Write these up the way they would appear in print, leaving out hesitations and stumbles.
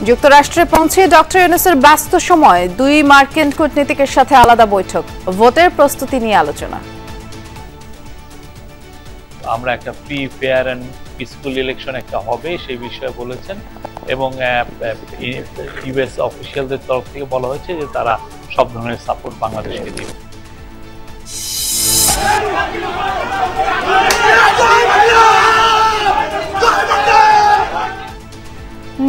যুক্তরাষ্ট্রে পৌঁছে ডক্টর ইউনূসের ব্যস্ত সময় দুই মার্কিন কূটনীতিকের সাথে আলাদা বৈঠক, ভোটের প্রস্তুতি নিয়ে আলোচনা। আমরা একটা free, fair and peaceful election একটা হবে সেই বিষয়ে বলেছেন এবং ইউএস অফিসিয়ালদের তরফ থেকে বলা হয়েছে যে তারা সব ধরনের সাপোর্ট বাংলাদেশকে দিবে।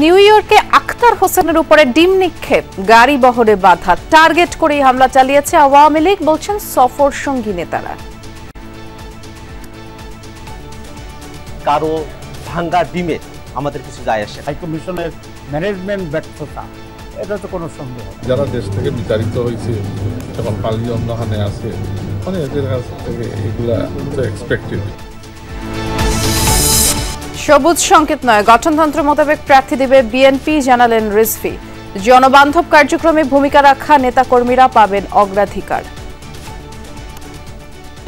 নিউ ইয়র্কে আখতার হোসেনের উপরে ডিম নিক্ষেপ, গাড়ি বহরে বাধা, টার্গেট করে হামলা চালিয়েছে আওয়ামী লীগ, বলছেন সফর সঙ্গী নেতারা। কারো ভাঙ্গা ডিমে আমাদের কিছু যায় আসে। হাই কমিশনের ম্যানেজমেন্ট ব্যর্থতা, এটা তো কোনো সন্দেহ। যারা দেশ থেকে বিতাড়িত হয়েছে, যখন পালিয়ে অন্যখানে আছে, মানে এদের কাছ থেকে এগুলা এক্সপেক্টেড। সবুজ সংকেত নয়, গঠনতন্ত্র মোতাবেক প্রার্থী দেবে বিএনপি, জানালেন রিজভী। জনবান্ধব কার্যক্রমে ভূমিকা রাখা নেতাকর্মীরা পাবেন অগ্রাধিকার।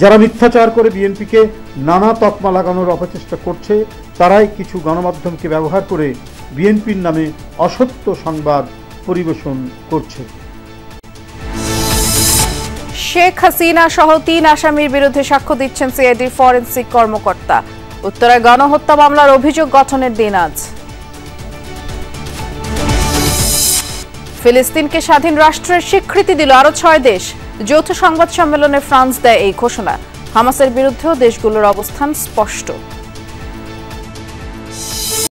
যারা মিথ্যাচার করে বিএনপিকে নানা তকমা লাগানোর অপচেষ্টা করছে, তারাই কিছু গণমাধ্যমকে ব্যবহার করে বিএনপির নামে অসত্য সংবাদ পরিবেশন করছে। শেখ হাসিনা সহ ৩ আসামির বিরুদ্ধে সাক্ষ্য দিচ্ছেন সিআইডির ফরেনসিক কর্মকর্তা। উত্তরায় গণহত্যা মামলার অভিযোগ গঠনের দিন আজ। ফিলিস্তিনকে স্বাধীন রাষ্ট্রের স্বীকৃতি দিল আরো ৬ দেশ। যৌথ সংবাদ সম্মেলনে ফ্রান্স দেয় এই ঘোষণা। হামাসের বিরুদ্ধেও দেশগুলোর অবস্থান স্পষ্ট।